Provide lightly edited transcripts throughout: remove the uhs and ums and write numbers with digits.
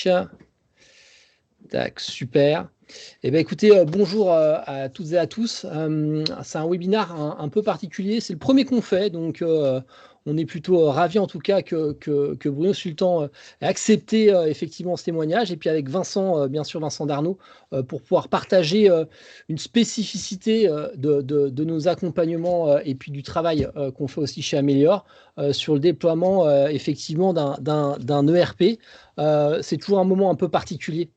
affiche. Tac, super. Eh bien, écoutez, bonjour à toutes et à tous. C'est un webinaire un peu particulier. C'est le premier qu'on fait, donc on est plutôt ravis en tout cas que Bruno Sultan ait accepté effectivement ce témoignage. Et puis avec Vincent, bien sûr, Vincent Darnaud, pour pouvoir partager une spécificité de nos accompagnements et puis du travail qu'on fait aussi chez Améliore sur le déploiement effectivement d'un ERP. C'est toujours un moment un peu particulier,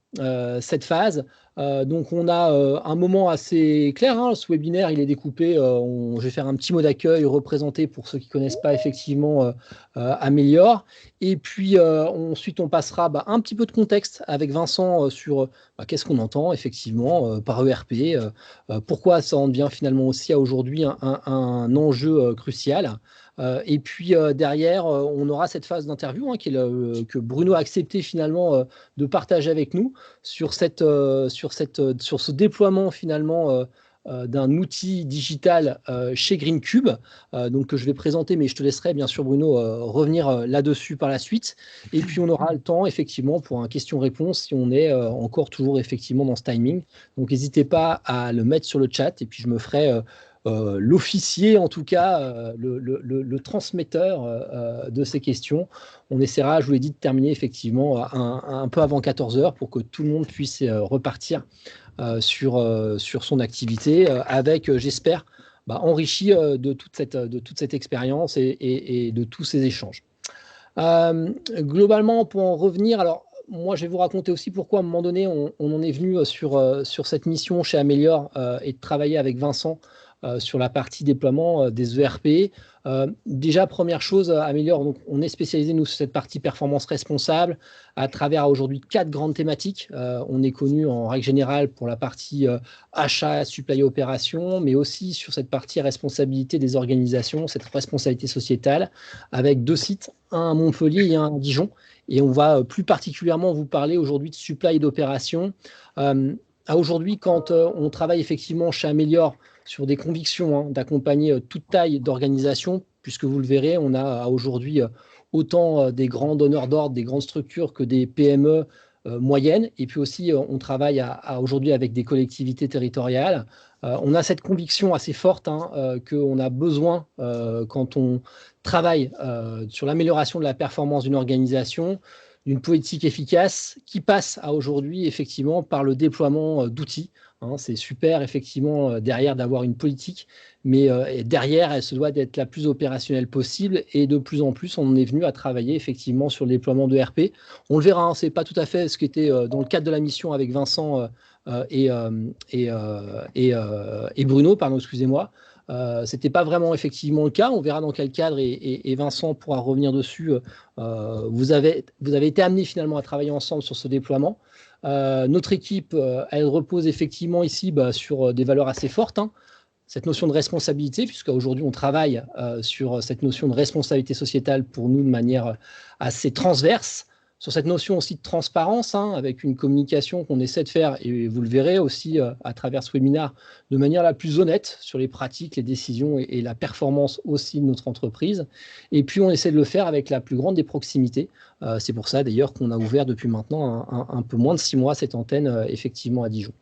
cette phase. Donc on a un moment assez clair, hein. Ce webinaire il est découpé, je vais faire un petit mot d'accueil représenté pour ceux qui ne connaissent pas effectivement Améliore, et puis ensuite on passera un petit peu de contexte avec Vincent sur qu'est-ce qu'on entend effectivement par ERP, pourquoi ça en devient finalement aussi à aujourd'hui un enjeu crucial. Et puis derrière, on aura cette phase d'interview que Bruno a accepté finalement de partager avec nous sur ce déploiement finalement d'un outil digital chez Greencube, donc que je vais présenter, mais je te laisserai bien sûr Bruno revenir là-dessus par la suite. Et puis on aura le temps effectivement pour un question-réponse si on est encore toujours effectivement dans ce timing. Donc n'hésitez pas à le mettre sur le chat et puis je me ferai l'officier, en tout cas, le transmetteur de ces questions. On essaiera, je vous l'ai dit, de terminer effectivement un peu avant 14 h pour que tout le monde puisse repartir sur son activité avec, j'espère, enrichi de toute cette expérience et de tous ces échanges. Globalement, pour en revenir, alors moi je vais vous raconter aussi pourquoi à un moment donné on en est venu sur cette mission chez Améliore et de travailler avec Vincent sur la partie déploiement des ERP. Déjà, première chose, Améliore, donc, on est spécialisé, nous, sur cette partie performance responsable à travers aujourd'hui 4 grandes thématiques. On est connu en règle générale pour la partie achat, supply opération, mais aussi sur cette partie responsabilité des organisations, cette responsabilité sociétale, avec 2 sites, un à Montpellier et un à Dijon. Et on va plus particulièrement vous parler aujourd'hui de supply et d'opération. Aujourd'hui, quand on travaille effectivement chez Améliore sur des convictions d'accompagner toute taille d'organisation, puisque vous le verrez, on a aujourd'hui autant des grands donneurs d'ordre, des grandes structures que des PME moyennes. Et puis aussi, on travaille aujourd'hui avec des collectivités territoriales. On a cette conviction assez forte qu'on a besoin, quand on travaille sur l'amélioration de la performance d'une organisation, d'une politique efficace qui passe à aujourd'hui effectivement par le déploiement d'outils. C'est super effectivement derrière d'avoir une politique, mais derrière elle se doit d'être la plus opérationnelle possible et de plus en plus on est venu à travailler effectivement sur le déploiement de RP. On le verra, c'est pas tout à fait ce qui était dans le cadre de la mission avec Vincent et Bruno, pardon, excusez-moi. C'était pas vraiment effectivement le cas. On verra dans quel cadre et Vincent pourra revenir dessus. Vous avez été amenés finalement à travailler ensemble sur ce déploiement. Notre équipe, elle repose effectivement ici sur des valeurs assez fortes. Cette notion de responsabilité, puisqu'aujourd'hui on travaille sur cette notion de responsabilité sociétale pour nous de manière assez transverse. Sur cette notion aussi de transparence, avec une communication qu'on essaie de faire, et vous le verrez aussi à travers ce webinaire, de manière la plus honnête sur les pratiques, les décisions et la performance aussi de notre entreprise. Et puis on essaie de le faire avec la plus grande des proximités. C'est pour ça d'ailleurs qu'on a ouvert depuis maintenant un peu moins de 6 mois cette antenne effectivement à Dijon.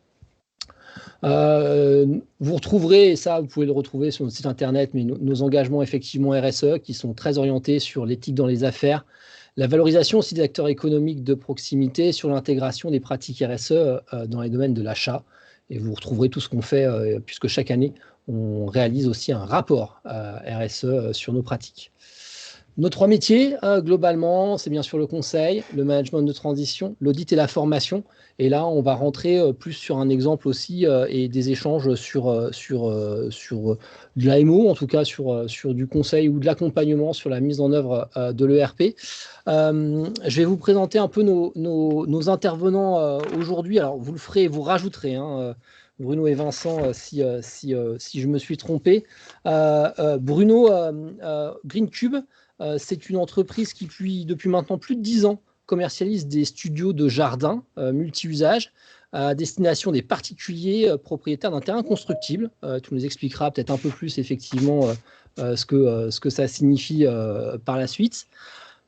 Vous retrouverez, et ça vous pouvez le retrouver sur notre site internet, mais nos engagements effectivement RSE qui sont très orientés sur l'éthique dans les affaires, la valorisation aussi des acteurs économiques de proximité, sur l'intégration des pratiques RSE dans les domaines de l'achat. Et vous retrouverez tout ce qu'on fait, puisque chaque année, on réalise aussi un rapport RSE sur nos pratiques. Nos 3 métiers, globalement, c'est bien sûr le conseil, le management de transition, l'audit et la formation. Et là, on va rentrer plus sur un exemple aussi et des échanges sur de l'AMO, en tout cas sur du conseil ou de l'accompagnement sur la mise en œuvre de l'ERP. Je vais vous présenter un peu nos intervenants aujourd'hui. Alors, vous le ferez, vous rajouterez, Bruno et Vincent, si je me suis trompé. Bruno, Greencube, c'est une entreprise qui, depuis maintenant plus de 10 ans, commercialise des studios de jardin multi-usages à destination des particuliers propriétaires d'un terrain constructible. Tu nous expliqueras peut-être un peu plus effectivement ce que ça signifie par la suite.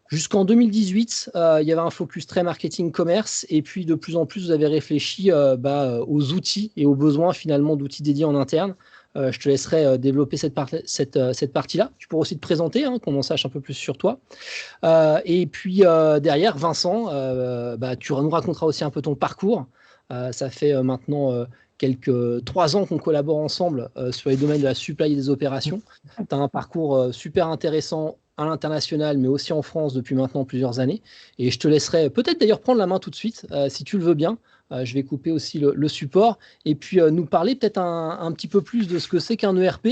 Jusqu'en 2018, il y avait un focus très marketing commerce et puis de plus en plus, vous avez réfléchi aux outils et aux besoins finalement d'outils dédiés en interne. Je te laisserai développer cette partie-là. Tu pourras aussi te présenter, hein, qu'on en sache un peu plus sur toi. Et puis derrière, Vincent, tu nous raconteras aussi un peu ton parcours. Ça fait maintenant quelques 3 ans qu'on collabore ensemble sur les domaines de la supply et des opérations. Tu as un parcours super intéressant à l'international, mais aussi en France depuis maintenant plusieurs années. Et je te laisserai peut-être d'ailleurs prendre la main tout de suite, si tu le veux bien. Je vais couper aussi le support et puis nous parler peut-être un petit peu plus de ce que c'est qu'un ERP,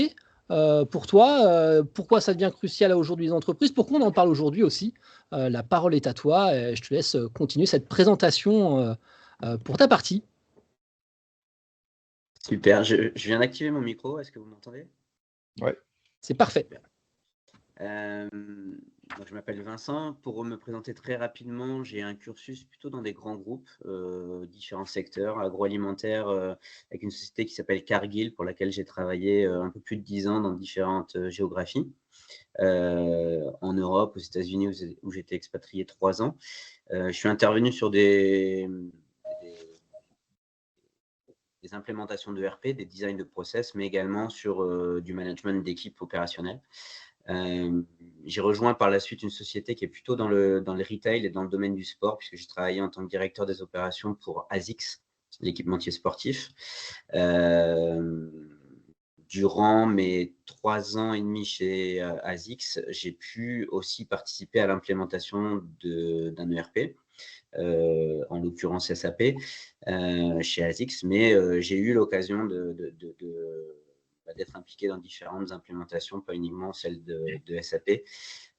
pour toi, pourquoi ça devient crucial aujourd'hui les entreprises, pourquoi on en parle aujourd'hui aussi. La parole est à toi et je te laisse continuer cette présentation pour ta partie. Super, je viens d'activer mon micro, est-ce que vous m'entendez? Ouais. C'est parfait. Donc je m'appelle Vincent. Pour me présenter très rapidement, j'ai un cursus plutôt dans des grands groupes, différents secteurs, agroalimentaire, avec une société qui s'appelle Cargill, pour laquelle j'ai travaillé un peu plus de 10 ans dans différentes géographies, en Europe, aux États-Unis, où j'étais expatrié 3 ans. Je suis intervenu sur des implémentations de RP, des designs de process, mais également sur du management d'équipe opérationnelle. J'ai rejoint par la suite une société qui est plutôt dans le retail et dans le domaine du sport, puisque j'ai travaillé en tant que directeur des opérations pour ASICS, l'équipementier sportif. Durant mes 3 ans et demi chez ASICS, j'ai pu aussi participer à l'implémentation d'un ERP. En l'occurrence SAP, chez ASICS, mais j'ai eu l'occasion d'être impliqué dans différentes implémentations, pas uniquement celle de SAP.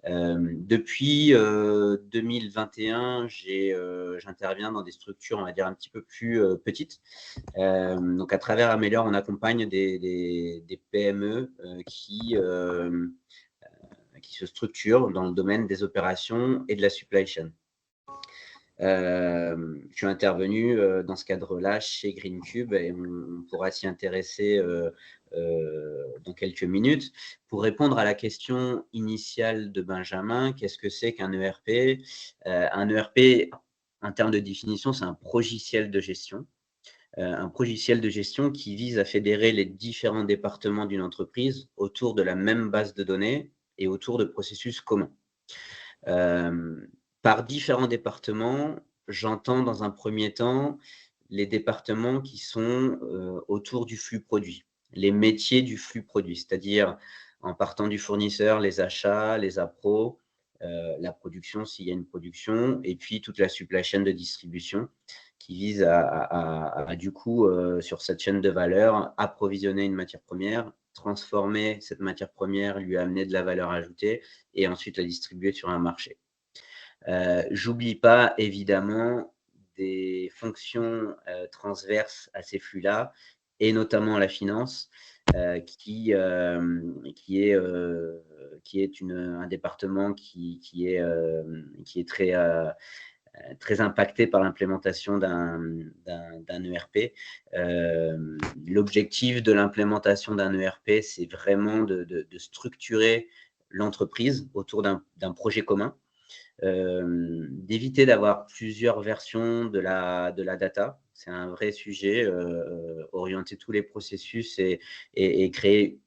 Depuis 2021, j'interviens dans des structures, on va dire, un petit peu plus petites. Donc, à travers Ameller, on accompagne des PME qui se structurent dans le domaine des opérations et de la supply chain. Je suis intervenu dans ce cadre-là chez Greencube et on pourra s'y intéresser dans quelques minutes. Pour répondre à la question initiale de Benjamin, qu'est-ce que c'est qu'un ERP? Un ERP, en termes de définition, c'est un logiciel de gestion. Un logiciel de gestion qui vise à fédérer les différents départements d'une entreprise autour de la même base de données et autour de processus communs. Par différents départements, j'entends dans un premier temps les départements qui sont autour du flux produit, les métiers du flux produit, c'est-à-dire en partant du fournisseur, les achats, les appros, la production s'il y a une production, et puis toute la supply chain de distribution qui vise à du coup, sur cette chaîne de valeur, approvisionner une matière première, transformer cette matière première, lui amener de la valeur ajoutée et ensuite la distribuer sur un marché. J'oublie pas évidemment des fonctions transverses à ces flux-là, et notamment la finance, qui est un département qui est très impacté par l'implémentation d'un ERP. L'objectif de l'implémentation d'un ERP, c'est vraiment de structurer l'entreprise autour d'un projet commun, d'éviter d'avoir plusieurs versions de la data. C'est un vrai sujet, orienter tous les processus et créer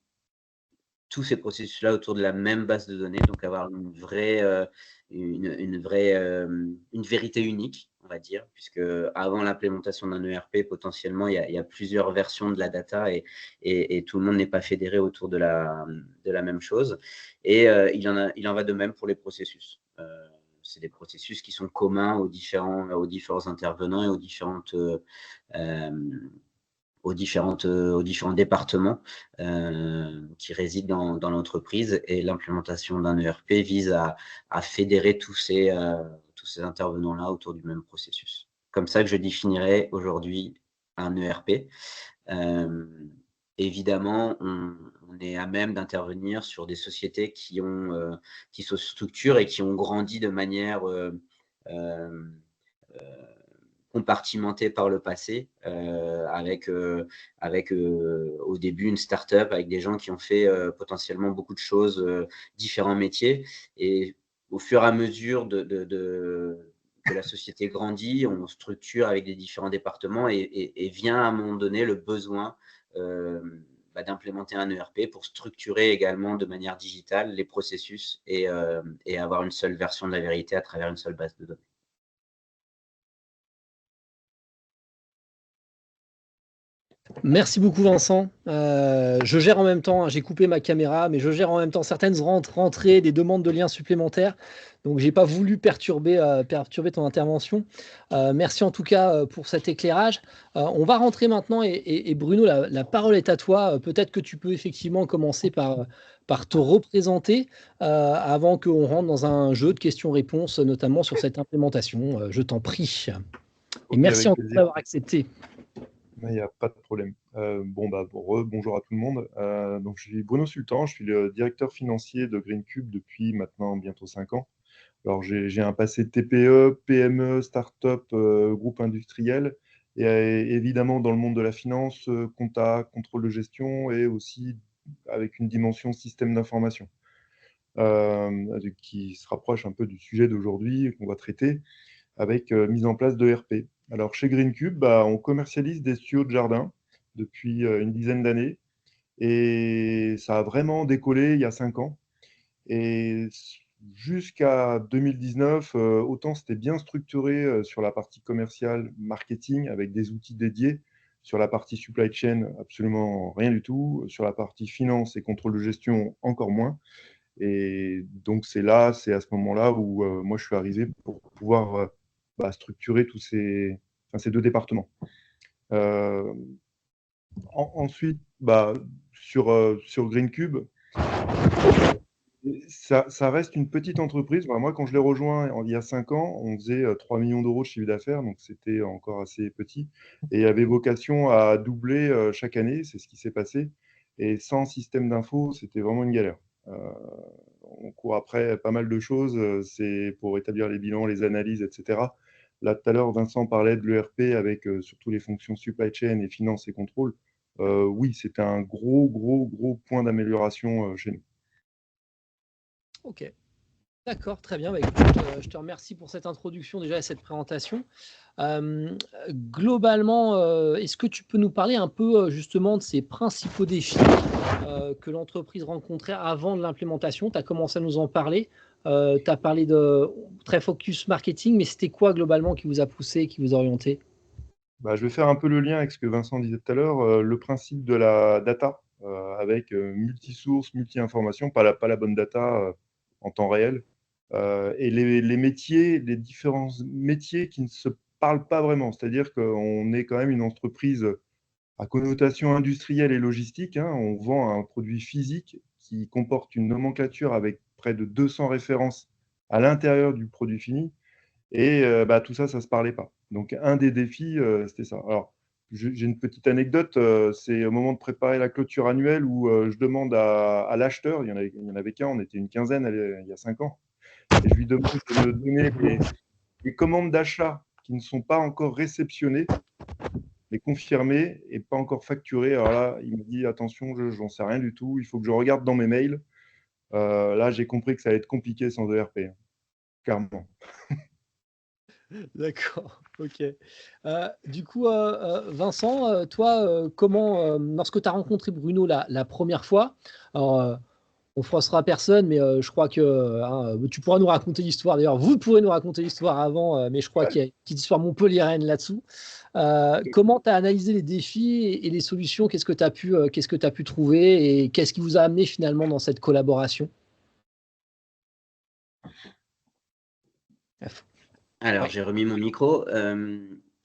tous ces processus-là autour de la même base de données, donc avoir une vérité unique, on va dire, puisque avant l'implémentation d'un ERP, potentiellement, il y a plusieurs versions de la data et tout le monde n'est pas fédéré autour de la même chose. Et il en va de même pour les processus. C'est des processus qui sont communs aux différents intervenants et aux différents départements qui résident dans l'entreprise. Et l'implémentation d'un ERP vise à fédérer tous ces intervenants-là autour du même processus. Comme ça que je définirais aujourd'hui un ERP. Évidemment, on est à même d'intervenir sur des sociétés qui se structurent et qui ont grandi de manière compartimentée par le passé, avec au début une start-up avec des gens qui ont fait potentiellement beaucoup de choses, différents métiers. Et au fur et à mesure que la société grandit, on structure avec les différents départements et vient à un moment donné le besoin d'implémenter un ERP pour structurer également de manière digitale les processus et avoir une seule version de la vérité à travers une seule base de données. Merci beaucoup Vincent. Je gère en même temps, j'ai coupé ma caméra, mais je gère en même temps certaines rentrées, des demandes de liens supplémentaires. Donc, j'ai pas voulu perturber ton intervention. Merci en tout cas pour cet éclairage. On va rentrer maintenant et Bruno, la parole est à toi. Peut-être que tu peux effectivement commencer par te représenter avant qu'on rentre dans un jeu de questions-réponses, notamment sur cette implémentation. Je t'en prie. Et merci encore d'avoir accepté. Il n'y a pas de problème. Bonjour à tout le monde. Donc, je suis Bruno Sultan, je suis le directeur financier de GreenCube depuis maintenant bientôt 5 ans. Alors, j'ai un passé TPE, PME, start-up, groupe industriel, et évidemment dans le monde de la finance, compta, contrôle de gestion, et aussi avec une dimension système d'information, qui se rapproche un peu du sujet d'aujourd'hui qu'on va traiter, avec mise en place d'ERP. Alors, chez GreenCube, on commercialise des tuyaux de jardin depuis une dizaine d'années, et ça a vraiment décollé il y a 5 ans. Et jusqu'à 2019, autant c'était bien structuré sur la partie commerciale, marketing, avec des outils dédiés. Sur la partie supply chain, absolument rien du tout. Sur la partie finance et contrôle de gestion, encore moins. Et donc, c'est à ce moment-là où moi, je suis arrivé pour pouvoir structurer tous ces 2 départements. Ensuite, sur GreenCube, ça reste une petite entreprise. Moi, quand je l'ai rejoint il y a 5 ans, on faisait 3 millions d'euros de chiffre d'affaires, donc c'était encore assez petit, et avait vocation à doubler chaque année. C'est ce qui s'est passé. Et sans système d'info, c'était vraiment une galère. On court après pas mal de choses, c'est pour établir les bilans, les analyses, etc. Là, tout à l'heure, Vincent parlait de l'ERP avec surtout les fonctions supply chain et finance et contrôle. Oui, c'était un gros point d'amélioration chez nous. Ok, d'accord, très bien. Écoute, je te remercie pour cette introduction déjà et cette présentation. Globalement, est-ce que tu peux nous parler un peu justement de ces principaux défis que l'entreprise rencontrait avant de l'implémentation? Tu as commencé à nous en parler. Tu as parlé de très focus marketing, mais c'était quoi globalement qui vous a poussé, qui vous a orienté? Je vais faire un peu le lien avec ce que Vincent disait tout à l'heure, le principe de la data, avec multi-sources, multi-informations, pas la bonne data en temps réel, et les métiers, les différents métiers qui ne se parlent pas vraiment. C'est-à-dire qu'on est quand même une entreprise à connotation industrielle et logistique, hein. On vend un produit physique qui comporte une nomenclature avec près de 200 références à l'intérieur du produit fini. Et tout ça, ça ne se parlait pas. Donc, un des défis, c'était ça. Alors, j'ai une petite anecdote. C'est au moment de préparer la clôture annuelle où je demande à l'acheteur, il y en avait qu'un, on était une quinzaine il y a 5 ans, et je lui demande de me donner les commandes d'achat qui ne sont pas encore réceptionnées, les confirmées et pas encore facturées. Alors là, il me dit, attention, je n'en sais rien du tout, il faut que je regarde dans mes mails. Là, j'ai compris que ça allait être compliqué sans ERP, hein, clairement. D'accord, ok. Du coup, Vincent, toi, comment, lorsque tu as rencontré Bruno la première fois, alors, on froissera personne, mais je crois que tu pourras nous raconter l'histoire. D'ailleurs, vous pourrez nous raconter l'histoire avant, mais je crois qu'il y a une petite histoire montpelliéraine là-dessous. Comment tu as analysé les défis et les solutions? Qu'est-ce que tu as pu trouver et qu'est-ce qui vous a amené finalement dans cette collaboration? Alors, Ouais. j'ai remis mon micro.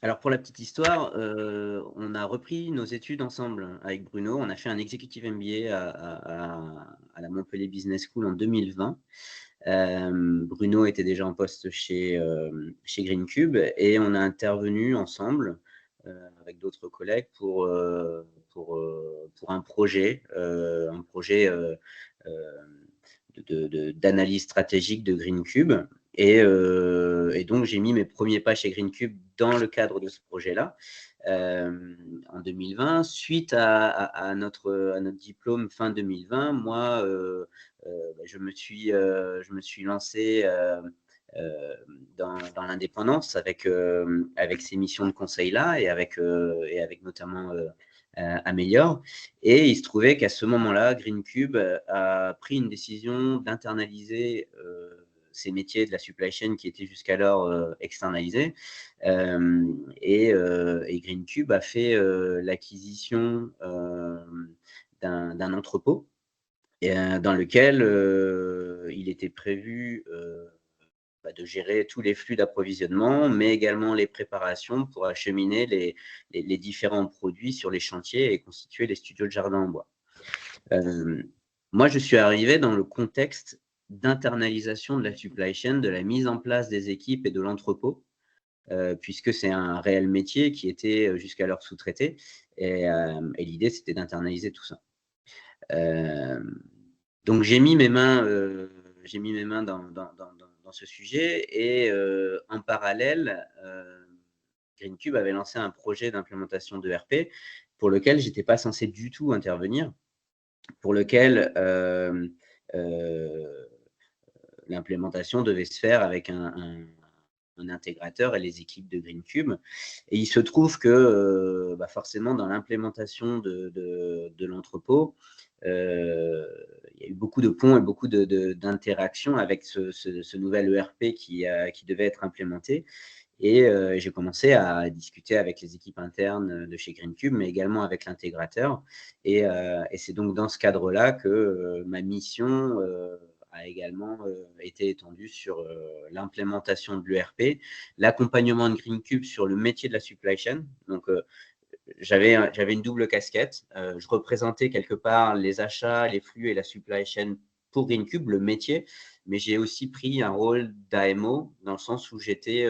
Alors, pour la petite histoire, on a repris nos études ensemble avec Bruno. On a fait un Executive MBA à la Montpellier Business School en 2020. Bruno était déjà en poste chez GreenCube et on a intervenu ensemble avec d'autres collègues pour un projet d'analyse stratégique de GreenCube. Et donc, j'ai mis mes premiers pas chez GreenCube dans le cadre de ce projet-là en 2020. Suite à notre diplôme fin 2020, moi, je me suis lancé dans l'indépendance avec ces missions de conseil-là et avec notamment Améliore. Et il se trouvait qu'à ce moment-là, GreenCube a pris une décision d'internaliser ces métiers de la supply chain qui étaient jusqu'alors externalisés. Et GreenCube a fait l'acquisition d'un entrepôt dans lequel il était prévu de gérer tous les flux d'approvisionnement, mais également les préparations pour acheminer les différents produits sur les chantiers et constituer les studios de jardin en bois. Moi, je suis arrivé dans le contexte d'internalisation de la supply chain, de la mise en place des équipes et de l'entrepôt, puisque c'est un réel métier qui était jusqu'alors sous-traité. Et l'idée, c'était d'internaliser tout ça. Donc, j'ai mis mes mains dans ce sujet et en parallèle, GreenCube avait lancé un projet d'implémentation d'ERP pour lequel je n'étais pas censé du tout intervenir, pour lequel l'implémentation devait se faire avec un intégrateur et les équipes de GreenCube. Et il se trouve que forcément, dans l'implémentation de l'entrepôt, il y a eu beaucoup de ponts et beaucoup d'interactions avec ce nouvel ERP qui devait être implémenté. Et j'ai commencé à discuter avec les équipes internes de chez GreenCube, mais également avec l'intégrateur. Et c'est donc dans ce cadre-là que ma mission a également été étendue sur l'implémentation de l'ERP, l'accompagnement de GreenCube sur le métier de la supply chain. Donc, j'avais une double casquette. Je représentais quelque part les achats, les flux et la supply chain pour GreenCube, le métier, mais j'ai aussi pris un rôle d'AMO dans le sens où j'étais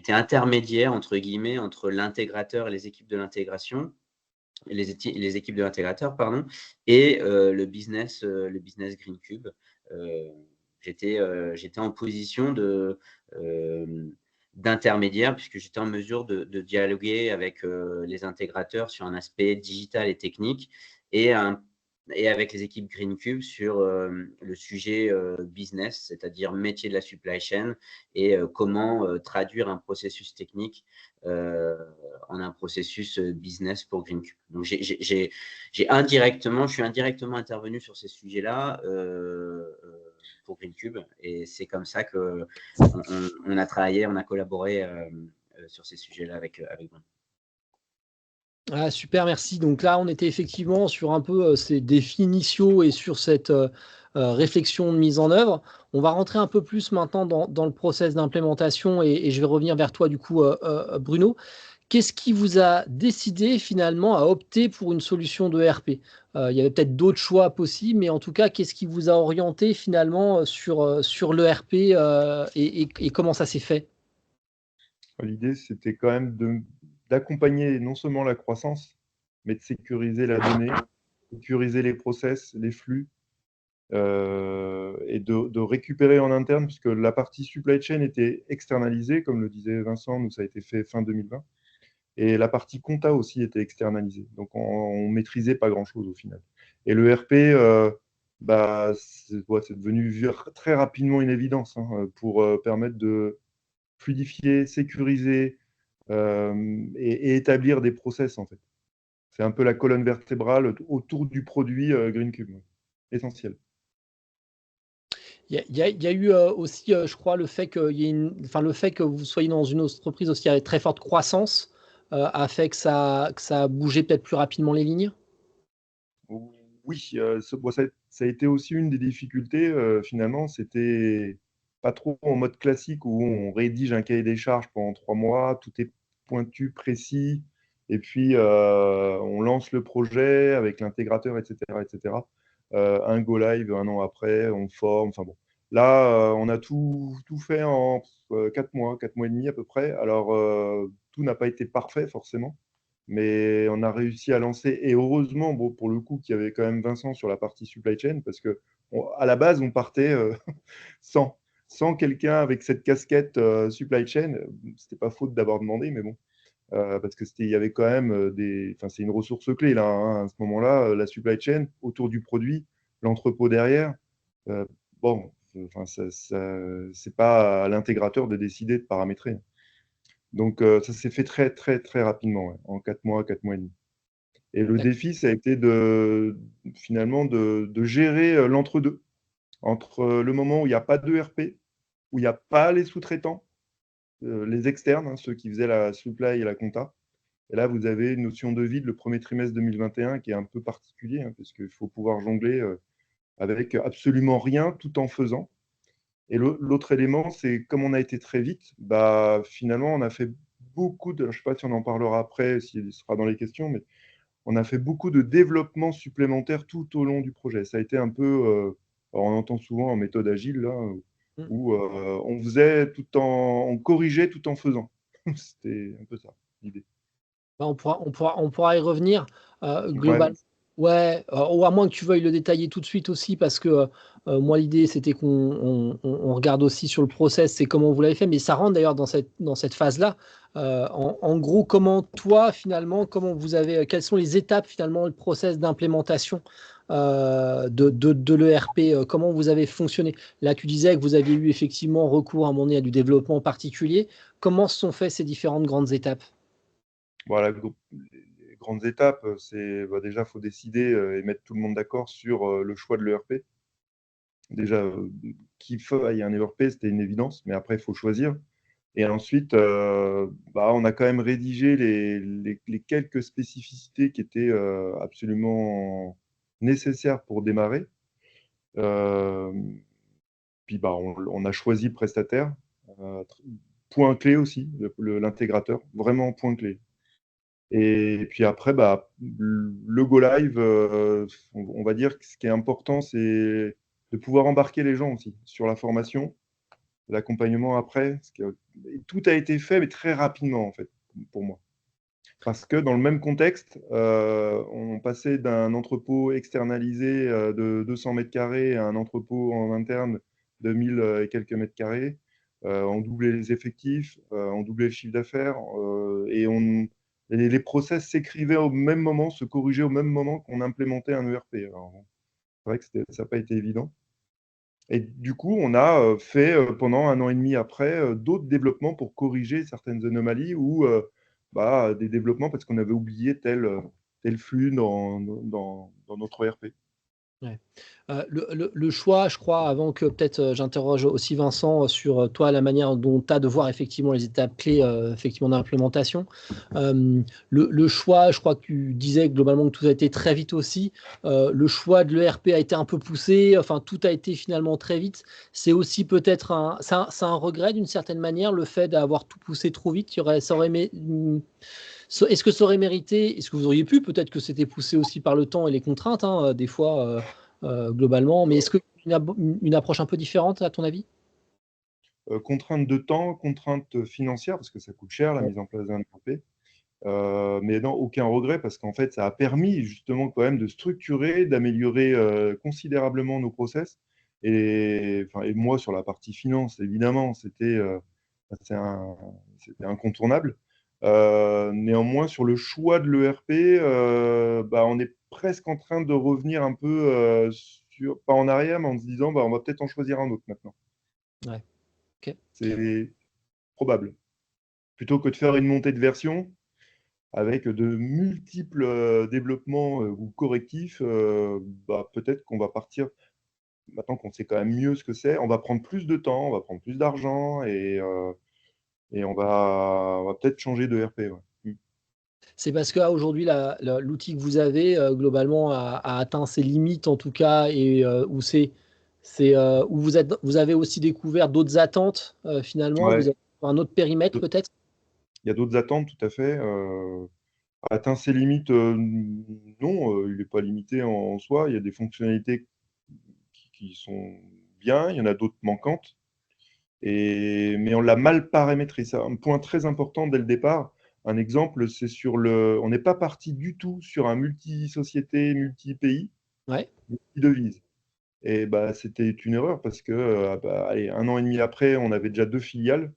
intermédiaire, entre guillemets, entre l'intégrateur et les équipes de l'intégration, les équipes de l'intégrateur, pardon, et le business GreenCube. J'étais en position d'intermédiaire, puisque j'étais en mesure de dialoguer avec les intégrateurs sur un aspect digital et technique et avec les équipes GreenCube sur le sujet business, c'est-à-dire métier de la supply chain et comment traduire un processus technique en un processus business pour GreenCube. Donc, je suis indirectement intervenu sur ces sujets-là pour GreenCube, et c'est comme ça qu'on a travaillé, on a collaboré sur ces sujets-là avec moi. Ah, super, merci. Donc là, on était effectivement sur un peu ces défis initiaux et sur cette réflexion de mise en œuvre. On va rentrer un peu plus maintenant dans le process d'implémentation et je vais revenir vers toi du coup, Bruno. Qu'est-ce qui vous a décidé finalement à opter pour une solution de ERP? Il y avait peut-être d'autres choix possibles, mais en tout cas, qu'est-ce qui vous a orienté finalement sur l'ERP et comment ça s'est fait? L'idée, c'était quand même d'accompagner non seulement la croissance, mais de sécuriser la donnée, sécuriser les process, les flux, et de récupérer en interne, puisque la partie supply chain était externalisée, comme le disait Vincent, nous ça a été fait fin 2020, et la partie compta aussi était externalisée. Donc on maîtrisait pas grand-chose au final. Et le RP, c'est devenu très rapidement une évidence pour permettre de fluidifier, sécuriser et établir des process en fait. C'est un peu la colonne vertébrale autour du produit GreenCube. Essentiel. Il y a eu aussi, je crois, le fait le fait que vous soyez dans une entreprise aussi avec très forte croissance a fait que ça a bougé peut-être plus rapidement les lignes? Oui, ça a été aussi une des difficultés. Finalement, c'était pas trop en mode classique où on rédige un cahier des charges pendant 3 mois, tout est pointu, précis, et puis on lance le projet avec l'intégrateur, etc., etc. Un go live 1 an après, on forme. Enfin bon, là, on a tout fait en 4 mois et demi à peu près. Alors, tout n'a pas été parfait forcément, mais on a réussi à lancer. Et heureusement, bon, pour le coup, qu'il y avait quand même Vincent sur la partie supply chain, parce que à la base, on partait sans quelqu'un avec cette casquette supply chain. C'était pas faute d'avoir demandé, mais bon. parce que il y avait quand même c'est une ressource clé là, hein, à ce moment-là, la supply chain autour du produit, l'entrepôt derrière. Euh, bon, enfin, c'est pas à l'intégrateur de décider de paramétrer. Donc, ça s'est fait très, très, très rapidement, ouais, en 4 mois, 4 mois et demi. Et le défi, ça a été finalement de gérer l'entre-deux, entre le moment où il n'y a pas de d'ERP, où il n'y a pas les sous-traitants, les externes, hein, ceux qui faisaient la supply et la compta. Et là, vous avez une notion de vide le premier trimestre 2021 qui est un peu particulier, hein, parce qu'il faut pouvoir jongler avec absolument rien tout en faisant. Et l'autre élément, c'est comme on a été très vite, bah, finalement, on a fait beaucoup de, je ne sais pas si on en parlera après, s'il sera dans les questions, mais on a fait beaucoup de développement supplémentaire tout au long du projet. Ça a été un peu, alors on entend souvent en méthode agile, là, où on faisait on corrigeait tout en faisant. C'était un peu ça, l'idée. Bah, on pourra y revenir. Ouais. Globalement, ouais, ou à moins que tu veuilles le détailler tout de suite aussi, parce que moi, l'idée, c'était qu'on regarde aussi sur le process, c'est comment vous l'avez fait, mais ça rentre d'ailleurs dans cette phase-là. En gros, comment toi, finalement, quelles sont les étapes, finalement, le process d'implémentation de l'ERP, comment vous avez fonctionné? Là, tu disais que vous aviez eu effectivement recours à un moment donné à du développement particulier. Comment se sont faites ces différentes grandes étapes? Voilà, les grandes étapes, c'est bah, déjà, il faut décider et mettre tout le monde d'accord sur le choix de l'ERP. Déjà, qu'il faille un ERP, c'était une évidence, mais après, il faut choisir. Et ensuite, bah, on a quand même rédigé les quelques spécificités qui étaient absolument nécessaires pour démarrer. Euh, Puis bah, on a choisi le prestataire. Point clé aussi, l'intégrateur, vraiment point clé. Et puis après, bah, le Go Live, on va dire que ce qui est important, c'est de pouvoir embarquer les gens aussi sur la formation, l'accompagnement après. Tout a été fait, mais très rapidement, en fait, pour moi. Parce que dans le même contexte, on passait d'un entrepôt externalisé de 200 mètres carrés à un entrepôt en interne de 1000 et quelques mètres carrés. On doublait les effectifs, on doublait le chiffre d'affaires et les process s'écrivaient au même moment, se corrigeaient au même moment qu'on implémentait un ERP. Alors, c'est vrai que ça n'a pas été évident. Et du coup, on a fait pendant 1 an et demi après d'autres développements pour corriger certaines anomalies ou bah, des développements parce qu'on avait oublié tel flux dans notre ERP. Ouais. Le choix, je crois, avant que peut-être j'interroge aussi Vincent sur toi, la manière dont tu as de voir effectivement les étapes clés effectivement d'implémentation. Le choix, je crois que tu disais globalement que tout a été très vite aussi. Le choix de l'ERP a été un peu poussé, enfin tout a été finalement très vite. C'est aussi peut-être c'est un regret d'une certaine manière, le fait d'avoir tout poussé trop vite. Est-ce que ça aurait mérité, est-ce que vous auriez pu, peut-être que c'était poussé aussi par le temps et les contraintes, hein, des fois, globalement, mais est-ce une approche un peu différente, à ton avis? Contrainte de temps, contrainte financière, parce que ça coûte cher la Ouais. mise en place d'un ERP. Mais non, aucun regret, parce qu'en fait, ça a permis justement quand même de structurer, d'améliorer considérablement nos process. Et moi, sur la partie finance, évidemment, c'est un- c'était incontournable. Néanmoins, sur le choix de l'ERP, bah, on est presque en train de revenir un peu, pas en arrière, mais en se disant, bah, on va peut-être en choisir un autre maintenant. Ouais. Ok. C'est probable. Plutôt que de faire une montée de version, avec de multiples développements ou correctifs, bah, peut-être qu'on va partir, maintenant qu'on sait quand même mieux ce que c'est, on va prendre plus de temps, on va prendre plus d'argent et on va peut-être changer de RP. Ouais. C'est parce qu'aujourd'hui, l'outil que vous avez, globalement, a atteint ses limites, en tout cas, et où vous avez aussi découvert d'autres attentes, finalement, vous Ouais. avez un autre périmètre, peut-être? Il y a d'autres attentes, tout à fait. Atteint ses limites, non, il n'est pas limité en soi. Il y a des fonctionnalités qui sont bien, il y en a d'autres manquantes. Mais on l'a mal paramétré. C'est un point très important dès le départ. Un exemple, c'est on n'est pas parti du tout sur un multi-société, multi-pays, Ouais. multi-devise. Et bah, c'était une erreur parce que, bah, allez, 1 an et demi après, on avait déjà 2 filiales.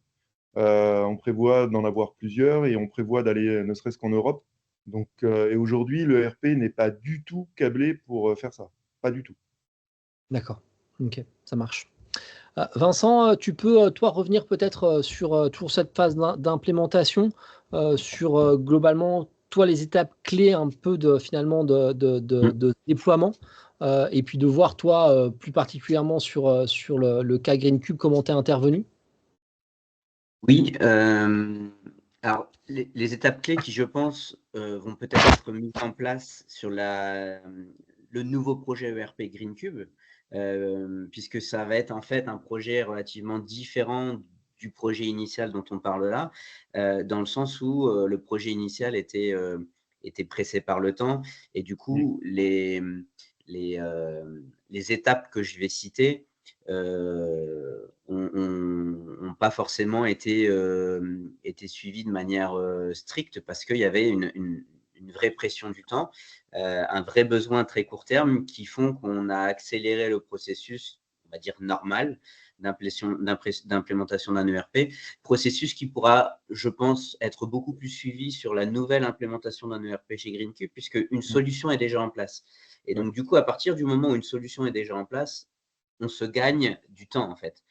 On prévoit d'en avoir plusieurs et on prévoit d'aller ne serait-ce qu'en Europe. Donc, et aujourd'hui, le ERP n'est pas du tout câblé pour faire ça. Pas du tout. D'accord. Ok, ça marche. Vincent, tu peux, toi, revenir peut-être sur toujours cette phase d'implémentation, sur globalement, toi, les étapes clés un peu finalement de déploiement, et puis de voir, toi, plus particulièrement sur le cas GreenCube, comment tu es intervenu. Oui, alors les étapes clés qui, je pense, vont peut-être être mises en place sur le nouveau projet ERP GreenCube, puisque ça va être en fait un projet relativement différent du projet initial dont on parle là, dans le sens où le projet initial était pressé par le temps et du coup, les étapes que je vais citer ont pas forcément été suivies de manière stricte parce qu'il y avait une vraie pression du temps, un vrai besoin très court terme qui font qu'on a accéléré le processus, on va dire normal, d'implémentation d'un ERP, processus qui pourra, je pense, être beaucoup plus suivi sur la nouvelle implémentation d'un ERP chez GreenCube puisque une solution est déjà en place. Et donc, du coup, à partir du moment où une solution est déjà en place, on se gagne du temps, en fait.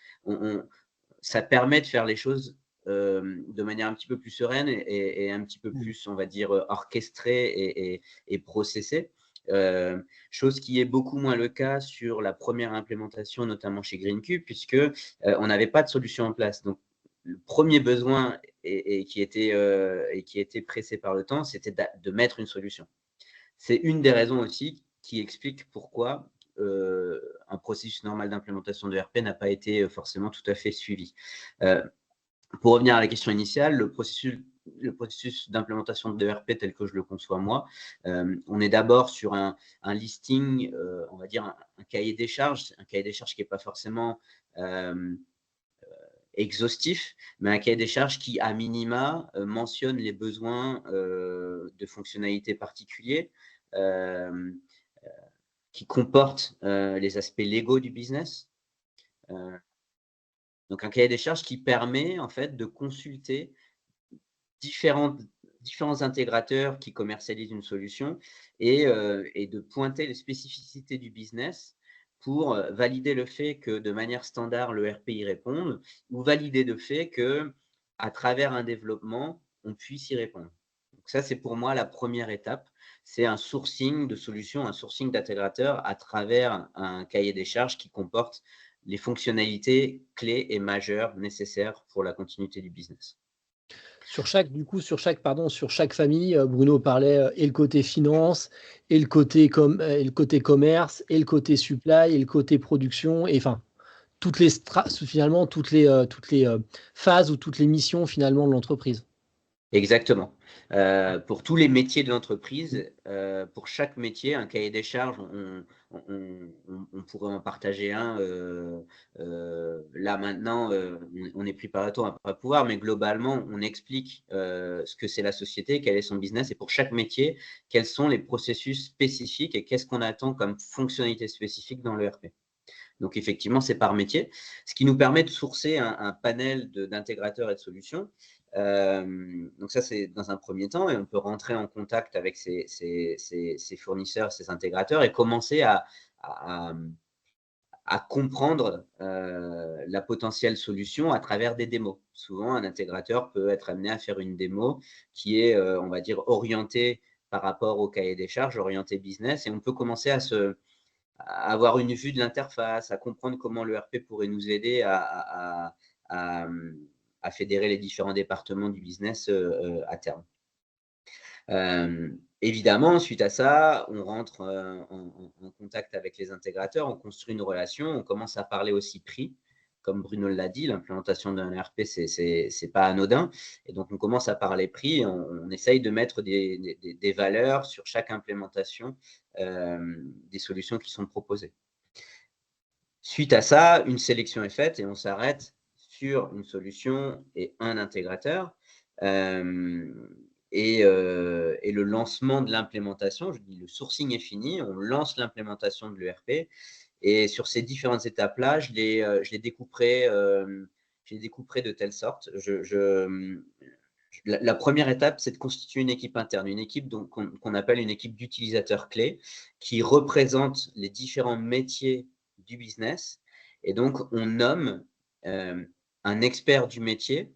Ça permet de faire les choses de manière un petit peu plus sereine et un petit peu plus, on va dire, orchestrée et processée. Chose qui est beaucoup moins le cas sur la première implémentation, notamment chez GreenCube, puisque on n'avait pas de solution en place. Donc, le premier besoin et qui était pressé par le temps, c'était de mettre une solution. C'est une des raisons aussi qui explique pourquoi un processus normal d'implémentation de ERP n'a pas été forcément tout à fait suivi. Pour revenir à la question initiale, le processus d'implémentation de ERP tel que je le conçois moi, on est d'abord sur un listing, on va dire un cahier des charges qui n'est pas forcément exhaustif, mais un cahier des charges qui, à minima, mentionne les besoins de fonctionnalités particuliers, qui comporte les aspects légaux du business. Donc, un cahier des charges qui permet en fait de consulter différents intégrateurs qui commercialisent une solution et de pointer les spécificités du business pour valider le fait que de manière standard, le RP y réponde ou valider le fait qu'à travers un développement, on puisse y répondre. Donc ça, c'est pour moi la première étape. C'est un sourcing de solutions, un sourcing d'intégrateurs à travers un cahier des charges qui comporte les fonctionnalités clés et majeures nécessaires pour la continuité du business. Sur chaque famille, Bruno parlait et le côté finance, et le côté commerce, et le côté supply, et le côté production, et enfin finalement toutes les phases ou toutes les missions finalement de l'entreprise. Exactement. Pour tous les métiers de l'entreprise, pour chaque métier, un cahier des charges, on pourrait en partager un. Là maintenant, on est pris par le temps, on va pas pouvoir, mais globalement, on explique ce que c'est la société, quel est son business, et pour chaque métier, quels sont les processus spécifiques et qu'est-ce qu'on attend comme fonctionnalité spécifique dans l'ERP. Donc effectivement, c'est par métier, ce qui nous permet de sourcer un panel d'intégrateurs et de solutions. Donc ça, c'est dans un premier temps, et on peut rentrer en contact avec ces fournisseurs, ces intégrateurs, et commencer à comprendre la potentielle solution à travers des démos. Souvent, un intégrateur peut être amené à faire une démo qui est, on va dire, orientée par rapport au cahier des charges, orientée business, et on peut commencer à avoir une vue de l'interface, à comprendre comment l'ERP pourrait nous aider à fédérer les différents départements du business à terme. Évidemment, suite à ça, on rentre en contact avec les intégrateurs, on construit une relation, on commence à parler aussi prix. Comme Bruno l'a dit, l'implémentation d'un ERP, c'est pas anodin. Et donc, on commence à parler prix, on essaye de mettre des valeurs sur chaque implémentation des solutions qui sont proposées. Suite à ça, une sélection est faite et on s'arrête sur une solution et un intégrateur. Et le lancement de l'implémentation, je dis le sourcing est fini, on lance l'implémentation de l'ERP. Et sur ces différentes étapes-là, je les découperai les découperai de telle sorte. La première étape, c'est de constituer une équipe interne, une équipe qu'on appelle une équipe d'utilisateurs clés qui représente les différents métiers du business. Et donc, on nomme un expert du métier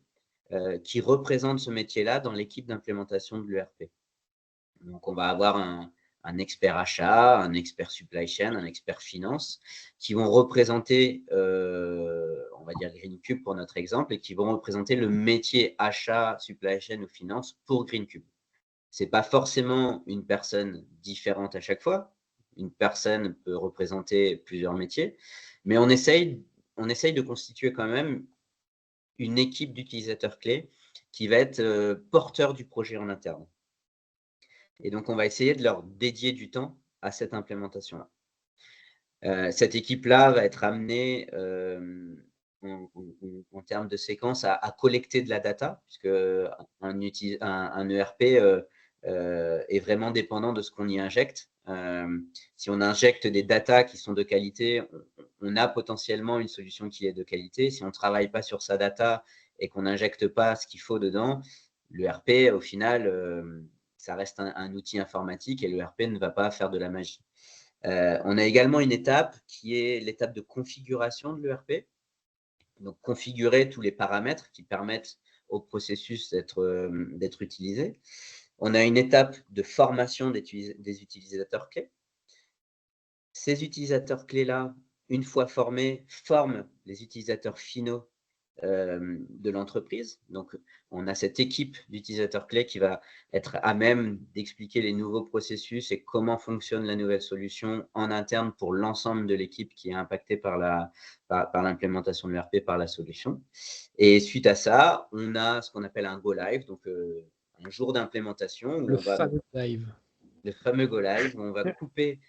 qui représente ce métier-là dans l'équipe d'implémentation de l'ERP. Donc, on va avoir un expert achat, un expert supply chain, un expert finance, qui vont représenter, on va dire Greencube pour notre exemple, et qui vont représenter le métier achat, supply chain ou finance pour Greencube. Ce n'est pas forcément une personne différente à chaque fois. Une personne peut représenter plusieurs métiers, mais on essaye de constituer quand même une équipe d'utilisateurs clés qui va être porteur du projet en interne. Et donc, on va essayer de leur dédier du temps à cette implémentation-là. Cette équipe-là va être amenée en termes de séquence à collecter de la data, puisque un ERP est vraiment dépendant de ce qu'on y injecte. Si on injecte des datas qui sont de qualité, on a potentiellement une solution qui est de qualité. Si on ne travaille pas sur sa data et qu'on n'injecte pas ce qu'il faut dedans, l'ERP, au final, ça reste un outil informatique et l'ERP ne va pas faire de la magie. On a également une étape qui est l'étape de configuration de l'ERP. Donc, configurer tous les paramètres qui permettent au processus d'être utilisé. On a une étape de formation des utilisateurs clés. Ces utilisateurs clés-là, une fois formés, forment les utilisateurs finaux de l'entreprise. Donc, on a cette équipe d'utilisateurs clés qui va être à même d'expliquer les nouveaux processus et comment fonctionne la nouvelle solution en interne pour l'ensemble de l'équipe qui est impactée par l'implémentation de l'ERP, par la solution. Et suite à ça, on a ce qu'on appelle un Go Live, donc un jour d'implémentation. Le fameux live. Le fameux Go Live, où on va couper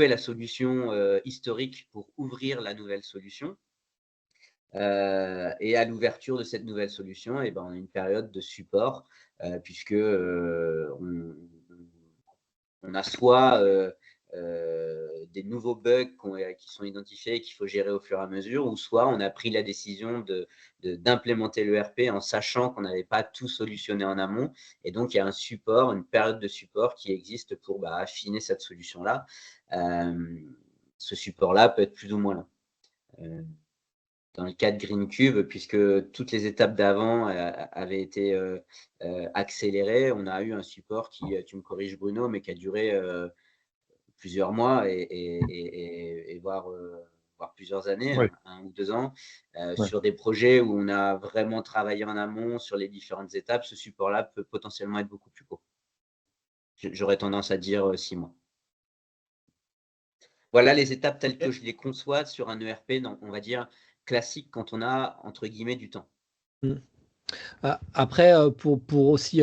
la solution historique pour ouvrir la nouvelle solution. Et à l'ouverture de cette nouvelle solution, on a une période de support, puisque on a soit des nouveaux bugs qui sont identifiés et qu'il faut gérer au fur et à mesure, ou soit on a pris la décision d'implémenter l'ERP en sachant qu'on n'avait pas tout solutionné en amont. Et donc, il y a une période de support qui existe pour affiner cette solution-là. Ce support-là peut être plus ou moins long. Dans le cas de Greencube, puisque toutes les étapes d'avant avaient été accélérées, on a eu un support qui, tu me corriges Bruno, mais qui a duré plusieurs mois et voire plusieurs années, ouais. 1 ou 2 ans, sur des projets où on a vraiment travaillé en amont sur les différentes étapes. Ce support-là peut potentiellement être beaucoup plus court. J'aurais tendance à dire 6 mois. Voilà les étapes telles que je les conçois sur un ERP, on va dire, classique quand on a, entre guillemets, du temps. Après, pour aussi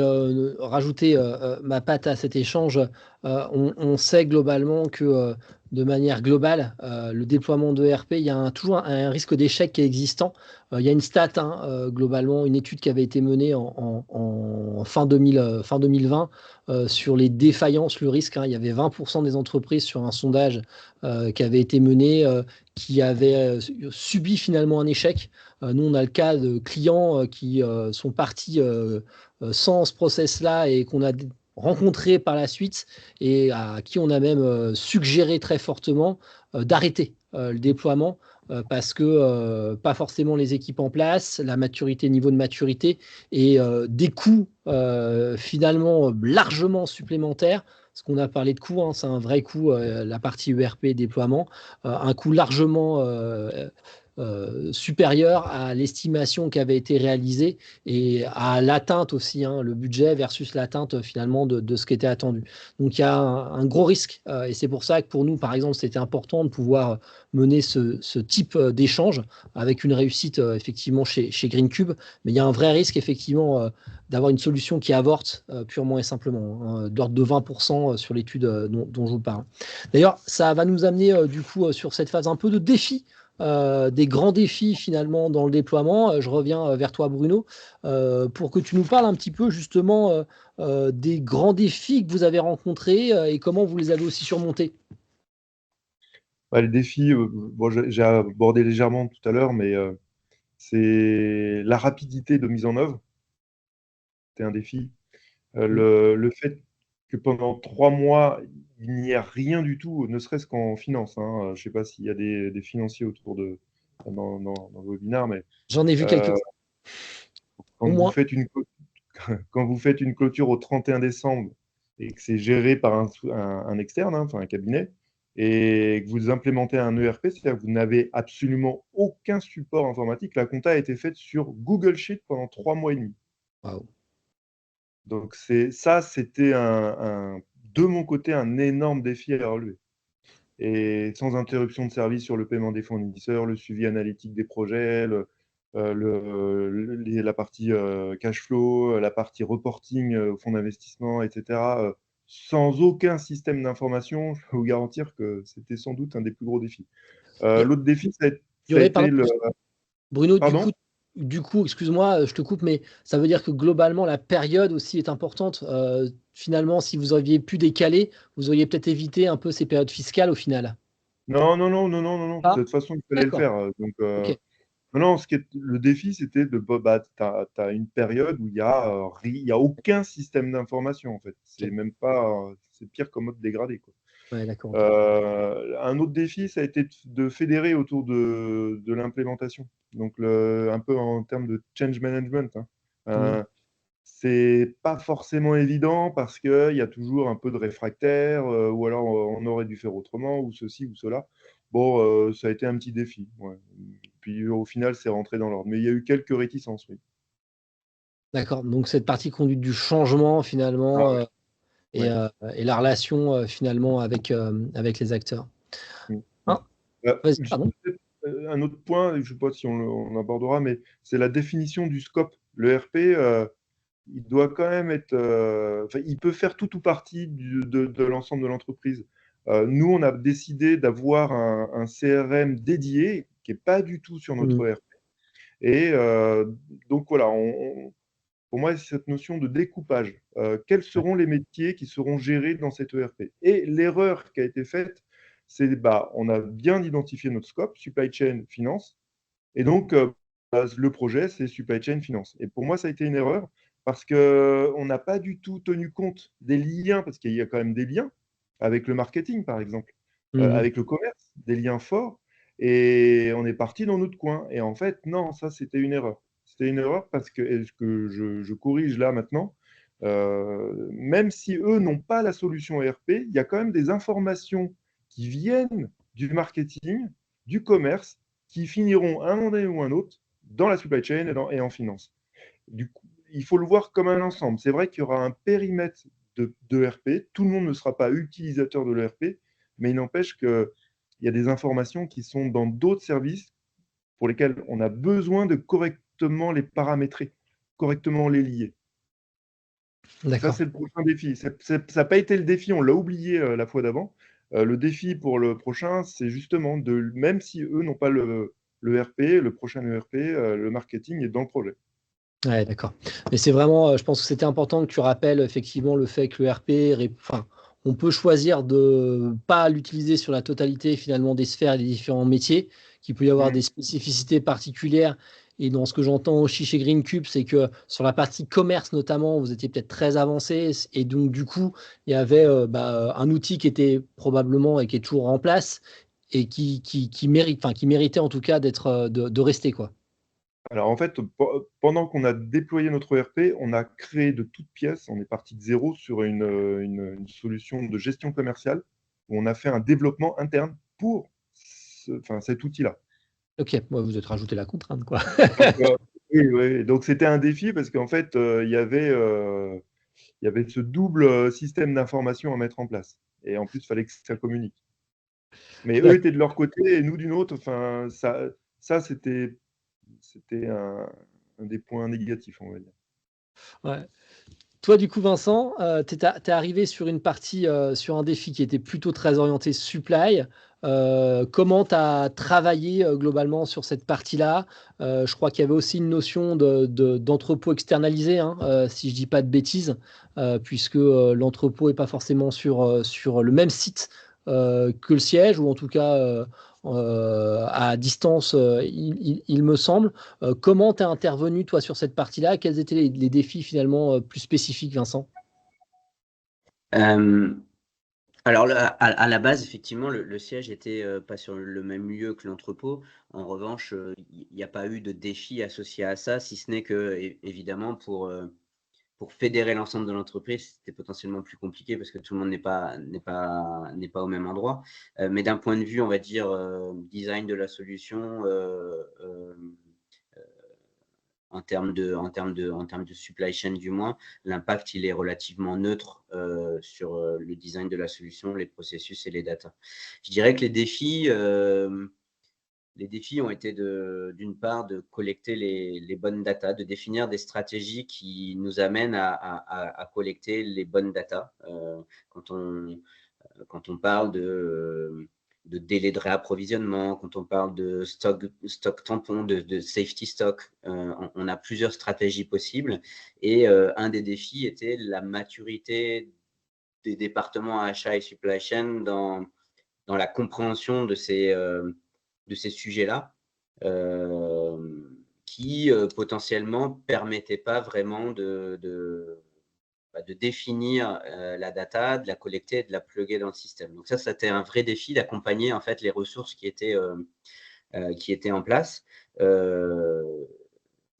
rajouter ma patte à cet échange, on sait globalement que de manière globale, le déploiement de ERP, il y a toujours un risque d'échec qui est existant. Il y a une stat, globalement, une étude qui avait été menée en fin 2020 sur les défaillances, le risque. Il y avait 20% des entreprises sur un sondage qui avait été mené qui avaient subi finalement un échec. Nous, on a le cas de clients qui sont partis sans ce process-là et qu'on a rencontré par la suite et à qui on a même suggéré très fortement d'arrêter le déploiement parce que pas forcément les équipes en place, la maturité, niveau de maturité et des coûts finalement largement supplémentaires. Parce qu'on a parlé de coûts, c'est un vrai coût, la partie ERP déploiement, un coût largement supérieur à l'estimation qui avait été réalisée et à l'atteinte aussi, le budget versus l'atteinte finalement de ce qui était attendu. Donc il y a un gros risque et c'est pour ça que pour nous, par exemple, c'était important de pouvoir mener ce type d'échange avec une réussite effectivement chez Greencube. Mais il y a un vrai risque effectivement d'avoir une solution qui avorte purement et simplement, d'ordre de 20% sur l'étude dont je vous parle. D'ailleurs, ça va nous amener du coup sur cette phase un peu de défi. Des grands défis finalement dans le déploiement. Je reviens vers toi Bruno pour que tu nous parles un petit peu justement des grands défis que vous avez rencontrés et comment vous les avez aussi surmontés. Les défis, j'ai abordé légèrement tout à l'heure, mais c'est la rapidité de mise en œuvre. C'était un défi. Le fait que pendant 3 mois, il n'y a rien du tout, ne serait-ce qu'en finance. Hein. Je ne sais pas s'il y a des financiers autour dans le webinaire, mais J'en ai vu quelques-uns, euh, au quand vous moins. faites quand vous faites une clôture au 31 décembre et que c'est géré par un externe, hein, enfin un cabinet, et que vous implémentez un ERP, c'est-à-dire que vous n'avez absolument aucun support informatique, la compta a été faite sur Google Sheet pendant 3 mois et demi. Waouh. Donc c'était de mon côté un énorme défi à relever. Et sans interruption de service sur le paiement des fournisseurs, le suivi analytique des projets, la partie cash flow, la partie reporting au fonds d'investissement, etc. Sans aucun système d'information, je peux vous garantir que c'était sans doute un des plus gros défis. Et L'autre défi, ça il y a aurait, été pardon, le... Bruno, Pardon? du coup, excuse-moi, je te coupe, mais ça veut dire que globalement, la période aussi est importante. Finalement, si vous aviez pu décaler, vous auriez peut-être évité un peu ces périodes fiscales au final. Non, non, non, non, non, non, non. De Ah, toute façon, il fallait le d'accord. faire. Donc, Ok. non, le défi, c'était tu as une période où il y a aucun système d'information, en fait. C'est Ok. même pas, c'est pire qu'en mode dégradé, quoi. Ouais, d'accord. Ok. Un autre défi, ça a été de fédérer autour de l'implémentation. Donc, un peu en termes de change management. Hein. Mhm. C'est pas forcément évident parce qu'il y a toujours un peu de réfractaires, ou alors on aurait dû faire autrement, ou ceci ou cela. Bon, ça a été un petit défi. Ouais. Puis au final, c'est rentré dans l'ordre. Mais il y a eu quelques réticences, oui. D'accord. Donc cette partie conduite du changement Ah finalement ouais, et, ouais. euh, et la relation finalement avec les acteurs. Mm, mm. Ah, vas-y, Juste pardon. peut-être, un autre point, je ne sais pas si on abordera, mais c'est la définition du scope. Le RP, il doit quand même être. Enfin, il peut faire tout ou partie de l'ensemble de l'entreprise. Nous, on a décidé d'avoir un CRM dédié qui n'est pas du tout sur Mhm. notre ERP. Et donc voilà, pour moi, c'est cette notion de découpage. Quels Ouais. seront les métiers qui seront gérés dans cette ERP? Et l'erreur qui a été faite, c'est on a bien identifié notre scope, supply chain, finance, et donc le projet, c'est supply chain, finance. Et pour moi, ça a été une erreur parce qu'on n'a pas du tout tenu compte des liens, parce qu'il y a quand même des liens avec le marketing, par exemple, Mhm. avec le commerce, des liens forts, et on est parti dans notre coin. Et en fait, non, ça, c'était une erreur. C'était une erreur parce que, et ce que je corrige là maintenant, même si eux n'ont pas la solution ERP, il y a quand même des informations qui viennent du marketing, du commerce, qui finiront un moment donné ou un autre dans la supply chain et en finance. Du coup, il faut le voir comme un ensemble. C'est vrai qu'il y aura un périmètre de RP. Tout le monde ne sera pas utilisateur de l'ERP, mais il n'empêche qu'il y a des informations qui sont dans d'autres services pour lesquels on a besoin de correctement les paramétrer, correctement les lier. Ça, D'accord. c'est le prochain défi. Ça n'a pas été le défi, on l'a oublié la fois d'avant. Le défi pour le prochain, c'est justement même si eux n'ont pas le RP, le prochain ERP, le marketing est dans le projet. Ouais, d'accord. Mais c'est vraiment, je pense que c'était important que tu rappelles effectivement le fait que le RP, enfin, on peut choisir de pas l'utiliser sur la totalité finalement des sphères et des différents métiers, qu'il peut y avoir Mm. des spécificités particulières. Et dans ce que j'entends aussi chez Green Cube, c'est que sur la partie commerce notamment, vous étiez peut-être très avancé. Et donc, du coup, il y avait un outil qui était probablement et qui est toujours en place et qui mérite, enfin, qui méritait en tout cas de rester, quoi. Alors en fait, pendant qu'on a déployé notre ERP, on a créé de toutes pièces, on est parti de zéro sur une solution de gestion commerciale où on a fait un développement interne pour cet outil-là. Ok, ouais, vous êtes rajouté la contrainte, quoi. Donc, oui, oui. Donc c'était un défi parce qu'en fait, il y avait ce double système d'information à mettre en place. Et en plus, il fallait que ça communique. Mais eux étaient de leur côté et nous d'une autre. Enfin, ça c'était un des points négatifs, on va dire. Ouais. Toi, du coup, Vincent, tu es arrivé sur une partie, sur un défi qui était plutôt très orienté supply. Comment tu as travaillé globalement sur cette partie-là? Je crois qu'il y avait aussi une notion d'entrepôt externalisé, hein, si je dis pas de bêtises, puisque l'entrepôt n'est pas forcément sur le même site que le siège, ou en tout cas à distance, il me semble. Comment tu es intervenu, toi, sur cette partie-là? Quels étaient les défis finalement plus spécifiques, Vincent? Alors, à la base, effectivement, le siège était pas sur le même lieu que l'entrepôt. En revanche, il n'y a pas eu de défi associé à ça, si ce n'est que, évidemment, pour fédérer l'ensemble de l'entreprise, c'était potentiellement plus compliqué parce que tout le monde n'est pas au même endroit. Mais d'un point de vue, on va dire, design de la solution, en termes de supply chain du moins, l'impact il est relativement neutre sur le design de la solution, les processus et les data. Je dirais que les défis ont été d'une part de collecter les bonnes data, de définir des stratégies qui nous amènent à collecter les bonnes data. Quand on parle de délai de réapprovisionnement, quand on parle de stock tampon, de safety stock, on a plusieurs stratégies possibles. Et un des défis était la maturité des départements achats et supply chain dans la compréhension de ces sujets-là, qui potentiellement ne permettaient pas vraiment de définir la data, de la collecter et de la plugger dans le système. Donc ça, c'était un vrai défi d'accompagner en fait les ressources qui étaient en place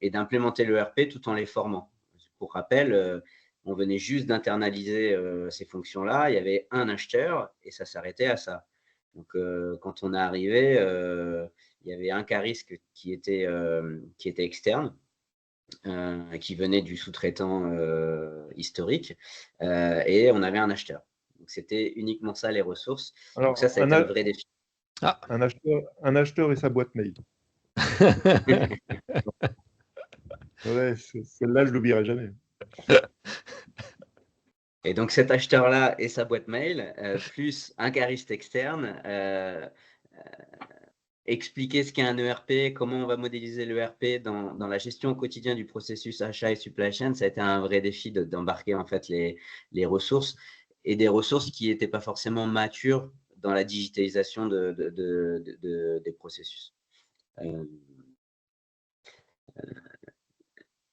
et d'implémenter l'ERP tout en les formant. Pour rappel, on venait juste d'internaliser ces fonctions-là, il y avait un acheteur et ça s'arrêtait à ça. Donc, quand on est arrivé, il y avait un cas-risque qui était externe, qui venait du sous-traitant historique, et on avait un acheteur. Donc, c'était uniquement ça, les ressources. Alors, donc ça a été un vrai défi. Ah. Un acheteur et sa boîte mail. Ouais, celle-là, je l'oublierai jamais. Et donc, cet acheteur-là et sa boîte mail, plus un cariste externe, expliquer ce qu'est un ERP, comment on va modéliser l'ERP dans la gestion au quotidien du processus achat et supply chain, ça a été un vrai défi d'embarquer en fait les ressources et des ressources qui n'étaient pas forcément matures dans la digitalisation des processus.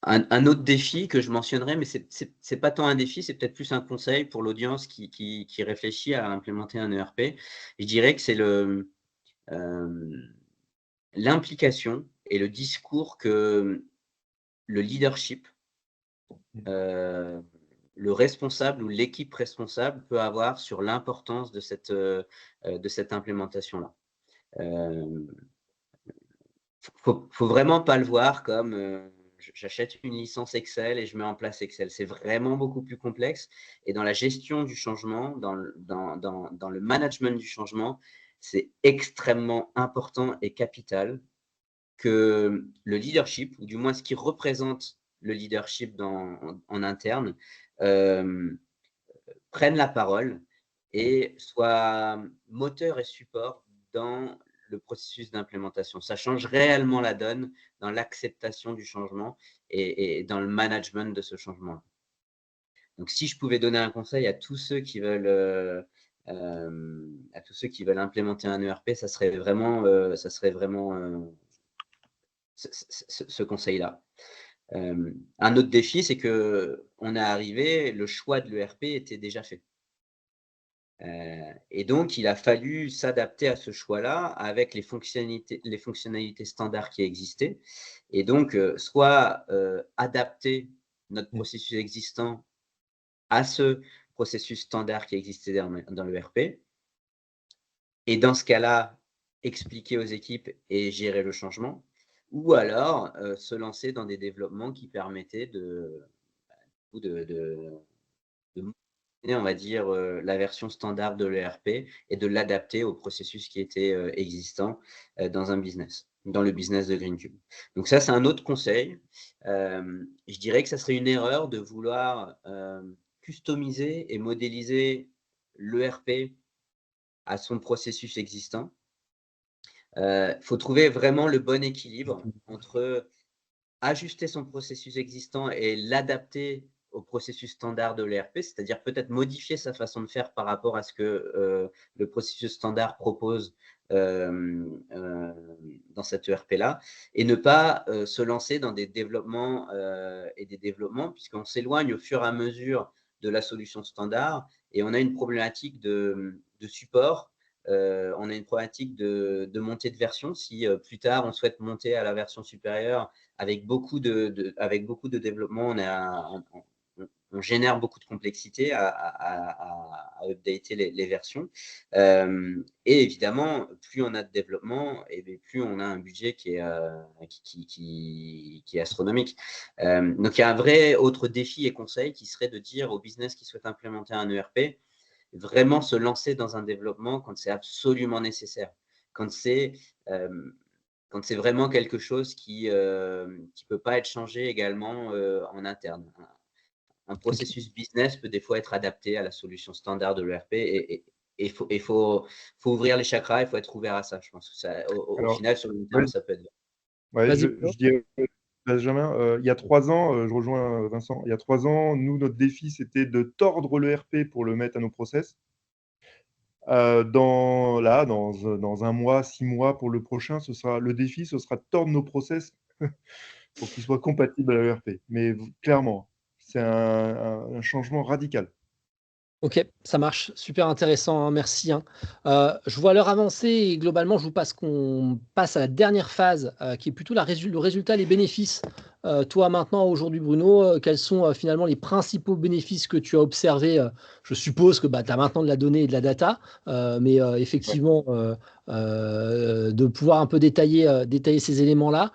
Un autre défi que je mentionnerais, mais c'est pas tant un défi, c'est peut-être plus un conseil pour l'audience qui réfléchit à implémenter un ERP. Je dirais que c'est l'implication et le discours que le leadership, le responsable ou l'équipe responsable peut avoir sur l'importance de cette implémentation-là. Faut vraiment pas le voir comme j'achète une licence Excel et je mets en place Excel. C'est vraiment beaucoup plus complexe. Et dans la gestion du changement, dans le management du changement, c'est extrêmement important et capital que le leadership, ou du moins ce qui représente le leadership en interne, prenne la parole et soit moteur et support dans le processus d'implémentation. Ça change réellement la donne dans l'acceptation du changement et dans le management de ce changement. Donc, si je pouvais donner un conseil à tous ceux qui veulent implémenter un ERP, ça serait vraiment ce conseil-là. Un autre défi, c'est qu'on est arrivé, le choix de l'ERP était déjà fait. Et donc, il a fallu s'adapter à ce choix-là avec les fonctionnalités standards qui existaient. Et donc, soit adapter notre processus existant à ce processus standard qui existait dans l'ERP. Et dans ce cas-là, expliquer aux équipes et gérer le changement. Ou alors, se lancer dans des développements qui permettaient de on va dire, la version standard de l'ERP et de l'adapter au processus qui était existant dans un business, dans le business de Greencube. Donc ça, c'est un autre conseil. Je dirais que ça serait une erreur de vouloir customiser et modéliser l'ERP à son processus existant. Faut trouver vraiment le bon équilibre entre ajuster son processus existant et l'adapter au processus standard de l'ERP, c'est-à-dire peut-être modifier sa façon de faire par rapport à ce que le processus standard propose dans cet ERP-là, et ne pas se lancer dans des développements puisqu'on s'éloigne au fur et à mesure de la solution standard, et on a une problématique de support, on a une problématique de montée de version. Si plus tard on souhaite monter à la version supérieure avec beaucoup de développement, on génère beaucoup de complexité à updater les versions. Et évidemment, plus on a de développement, et plus on a un budget qui est astronomique. Donc, il y a un vrai autre défi et conseil qui serait de dire aux business qui souhaitent implémenter un ERP, vraiment se lancer dans un développement quand c'est absolument nécessaire, quand c'est vraiment quelque chose qui peut pas être changé également en interne. Un processus business peut des fois être adapté à la solution standard de l'ERP, et il faut ouvrir les chakras, il faut être ouvert à ça. Je pense que ça, au final, sur le long terme, ça peut être bien. Ouais, Vas-y, je dirais, Benjamin, il y a 3 ans, je rejoins Vincent, il y a 3 ans, nous, notre défi, c'était de tordre l'ERP pour le mettre à nos process. Dans 1 mois, 6 mois pour le prochain, le défi, ce sera de tordre nos process pour qu'ils soient compatibles à l'ERP. Mais clairement, c'est un changement radical. Ok, ça marche, super intéressant, hein, merci, hein. Je vois l'heure avancer et globalement, je vous passe qu'on passe à la dernière phase qui est plutôt le résultat, les bénéfices. Toi maintenant, aujourd'hui Bruno, quels sont finalement les principaux bénéfices que tu as observés? Je suppose que tu as maintenant de la donnée et de la data, mais Ouais. effectivement, de pouvoir un peu détailler ces éléments-là.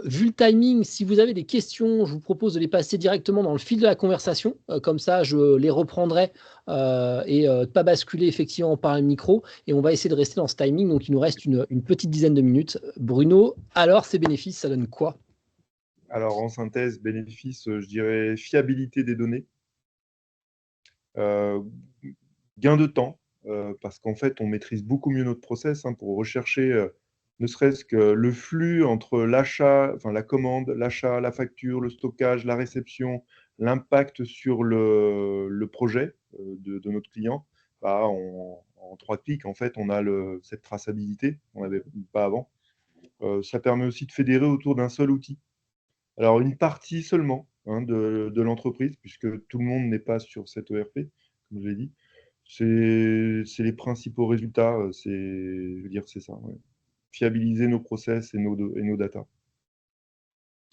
Vu le timing, si vous avez des questions, je vous propose de les passer directement dans le fil de la conversation. Comme ça, je les reprendrai et pas basculer effectivement par le micro. Et on va essayer de rester dans ce timing. Donc, il nous reste une petite dizaine de minutes. Bruno, alors ces bénéfices, ça donne quoi? Alors, en synthèse, bénéfice, je dirais fiabilité des données, euh, gain de temps, parce qu'en fait, on maîtrise beaucoup mieux notre process pour rechercher, ne serait-ce que le flux entre l'achat, enfin la commande, l'achat, la facture, le stockage, la réception, l'impact sur le projet de notre client. Bah, en 3 clics, en fait, on a cette traçabilité qu'on n'avait pas avant. Ça permet aussi de fédérer autour d'un seul outil. Alors, une partie seulement de l'entreprise, puisque tout le monde n'est pas sur cet ERP, comme je l'ai dit. C'est les principaux résultats, je veux dire, c'est ça. Ouais. Fiabiliser nos process et nos data.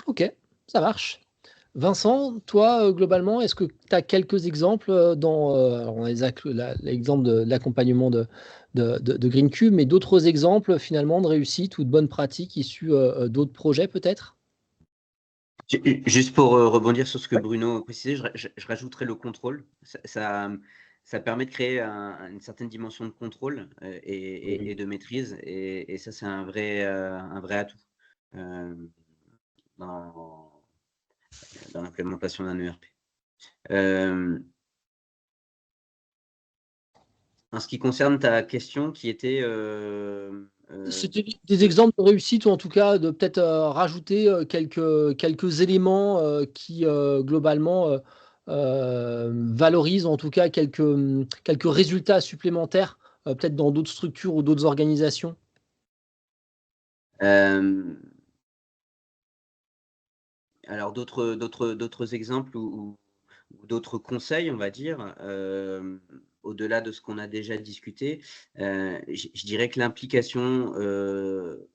Ok, ça marche. Vincent, toi, globalement, est-ce que tu as quelques exemples alors on a l'exemple de l'accompagnement de GreenCube, mais d'autres exemples finalement de réussite ou de bonnes pratiques issues d'autres projets peut-être? Juste pour rebondir sur ce que Ouais. Bruno précisait, je rajouterais le contrôle. Ça permet de créer une certaine dimension de contrôle et de maîtrise. Et ça, c'est un vrai atout dans, dans l'implémentation d'un ERP. En ce qui concerne ta question qui était… C'était des exemples de réussite ou en tout cas de peut-être rajouter quelques éléments qui globalement valorisent en tout cas quelques résultats supplémentaires peut-être dans d'autres structures ou d'autres organisations. alors, d'autres exemples ou d'autres conseils, on va dire, au-delà de ce qu'on a déjà discuté, je dirais que l'implication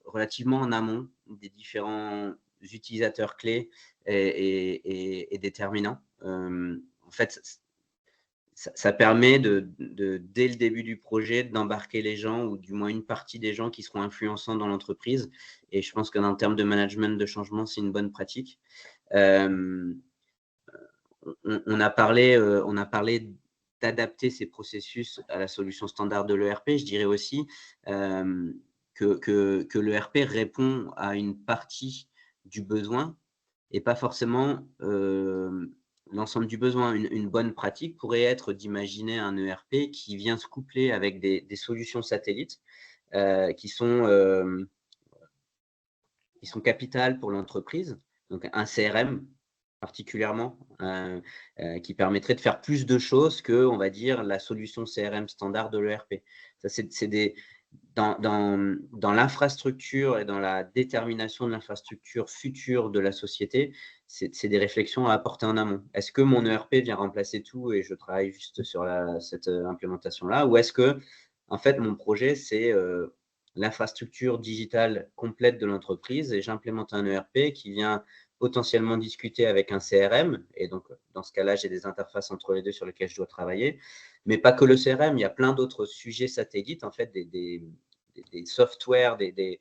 relativement en amont des différents utilisateurs clés est déterminant. En fait, ça permet dès le début du projet, d'embarquer les gens, ou du moins une partie des gens qui seront influençants dans l'entreprise. Et je pense qu'en termes de management de changement, c'est une bonne pratique. On a parlé d'adapter ces processus à la solution standard de l'ERP. Je dirais aussi que l'ERP répond à une partie du besoin et pas forcément l'ensemble du besoin. Une bonne pratique pourrait être d'imaginer un ERP qui vient se coupler avec des solutions satellites qui sont capitales pour l'entreprise. Donc un CRM particulièrement, qui permettrait de faire plus de choses que, on va dire, la solution CRM standard de l'ERP. Ça, c'est dans l'infrastructure et dans la détermination de l'infrastructure future de la société, c'est des réflexions à apporter en amont. Est-ce que mon ERP vient remplacer tout et je travaille juste sur cette implémentation-là, ou est-ce que, en fait, mon projet, c'est l'infrastructure digitale complète de l'entreprise et j'implémente un ERP qui vient potentiellement discuter avec un CRM, et donc dans ce cas-là, j'ai des interfaces entre les deux sur lesquelles je dois travailler, mais pas que le CRM, il y a plein d'autres sujets satellites, en fait, des softwares, des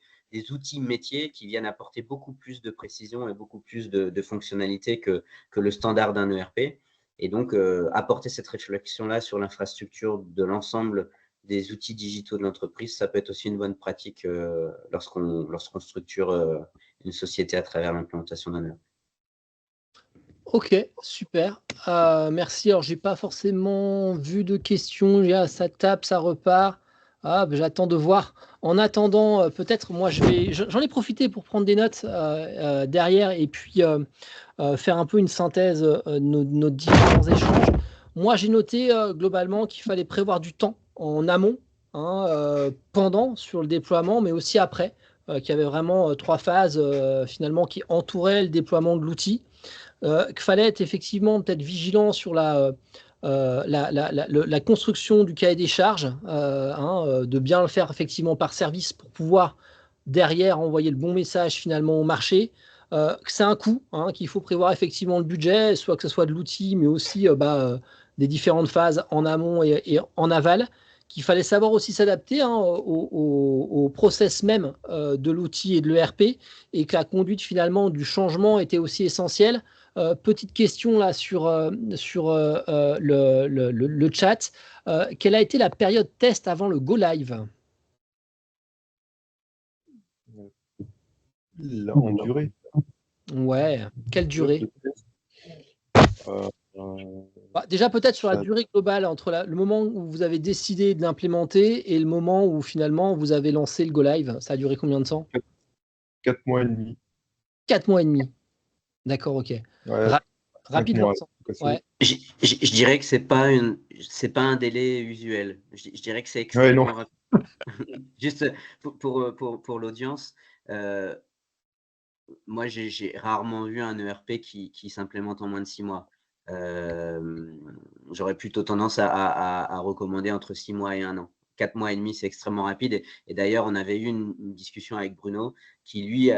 outils métiers qui viennent apporter beaucoup plus de précision et beaucoup plus de fonctionnalités que le standard d'un ERP. Et donc, apporter cette réflexion-là sur l'infrastructure de l'ensemble des outils digitaux de l'entreprise, ça peut être aussi une bonne pratique lorsqu'on structure une société à travers l'implémentation d'un ERP. Ok, super. Merci. Alors, j'ai pas forcément vu de questions. Ça tape, ça repart. J'attends de voir. En attendant, peut-être, moi, j'en ai profité pour prendre des notes derrière et puis faire un peu une synthèse de nos différents échanges. Moi, j'ai noté globalement qu'il fallait prévoir du temps en amont, pendant sur le déploiement, mais aussi après, qu'il y avait vraiment 3 phases finalement qui entouraient le déploiement de l'outil. Qu'il fallait être effectivement peut-être vigilant sur la construction du cahier des charges, de bien le faire effectivement par service pour pouvoir derrière envoyer le bon message finalement au marché. Que c'est un coût, qu'il faut prévoir effectivement le budget, soit que ce soit de l'outil, mais aussi des différentes phases en amont et en aval, qu'il fallait savoir aussi s'adapter au process même de l'outil et de l'ERP, et que la conduite finalement du changement était aussi essentielle. Petite question là sur le chat. Quelle a été la période test avant le go live? Là, en durée. Ouais, quelle durée? Déjà peut-être sur la durée globale entre le moment où vous avez décidé de l'implémenter et le moment où finalement vous avez lancé le go live. Ça a duré combien de temps? 4 mois et demi. 4 mois et demi. D'accord, ok. Ouais, Rapide, mois, Vincent. Ouais. Je dirais que c'est pas un délai usuel. Je dirais que c'est extrêmement rapide. Juste pour l'audience, moi j'ai rarement vu un ERP qui s'implémente en moins de 6 mois. J'aurais plutôt tendance à recommander entre 6 mois et 1 an. 4 mois et demi, c'est extrêmement rapide. Et d'ailleurs, on avait eu une discussion avec Bruno qui, lui,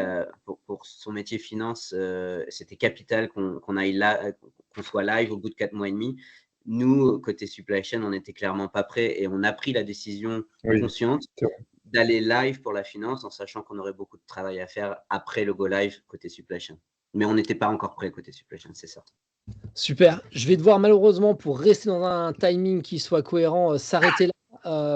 pour son métier finance, c'était capital qu'on soit live au bout de 4 mois et demi. Nous, côté supply chain, on n'était clairement pas prêts et on a pris la décision consciente d'aller live pour la finance en sachant qu'on aurait beaucoup de travail à faire après le go live côté supply chain. Mais on n'était pas encore prêt côté supply chain, c'est certain. Super. Je vais devoir malheureusement, pour rester dans un timing qui soit cohérent, s'arrêter là.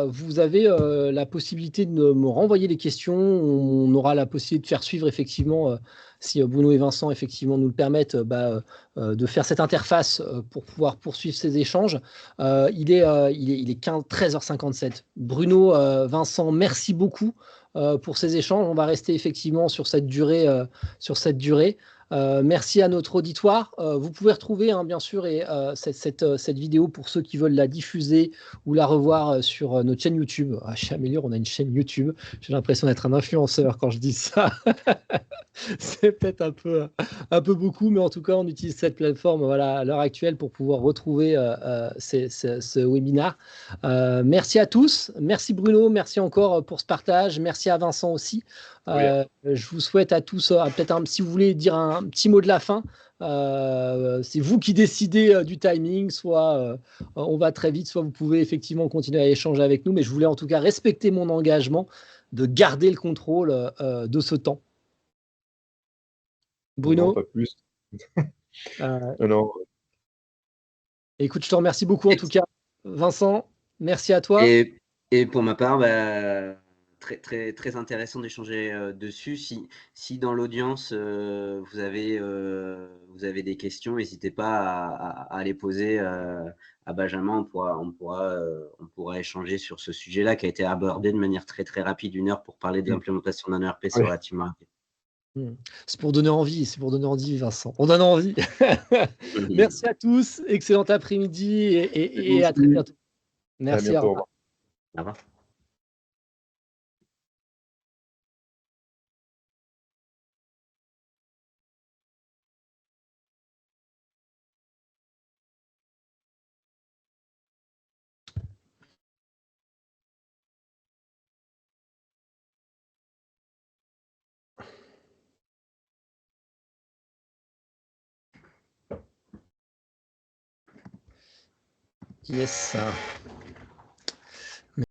Vous avez la possibilité de me renvoyer les questions. On aura la possibilité de faire suivre effectivement, si Bruno et Vincent effectivement nous le permettent, de faire cette interface pour pouvoir poursuivre ces échanges. Il est 13h57. Bruno, Vincent, merci beaucoup pour ces échanges. On va rester effectivement sur cette durée. Merci à notre auditoire. Vous pouvez retrouver bien sûr cette vidéo pour ceux qui veulent la diffuser ou la revoir sur notre chaîne YouTube. Chez Améliore, on a une chaîne YouTube. J'ai l'impression d'être un influenceur quand je dis ça. C'est peut-être un peu beaucoup, mais en tout cas, on utilise cette plateforme à l'heure actuelle pour pouvoir retrouver ce webinaire. Merci à tous. Merci Bruno. Merci encore pour ce partage. Merci à Vincent aussi. Je vous souhaite à tous, peut-être si vous voulez dire un petit mot de la fin, c'est vous qui décidez du timing, soit on va très vite, soit vous pouvez effectivement continuer à échanger avec nous, mais je voulais en tout cas respecter mon engagement de garder le contrôle de ce temps. Bruno? Non, pas plus. Non. Écoute, je te remercie beaucoup en tout cas. Vincent, merci à toi. Et pour ma part, très, très, très intéressant d'échanger dessus. Si dans l'audience, vous avez des questions, n'hésitez pas à les poser à Benjamin. On pourra échanger sur ce sujet-là qui a été abordé de manière très, très rapide, 1 heure pour parler de l'implémentation d'un ERP, c'est relativement rapide. C'est pour donner envie, Vincent. On donne envie. Merci à tous, excellent après-midi et à très bientôt. Merci. À bientôt. Au revoir. Yes.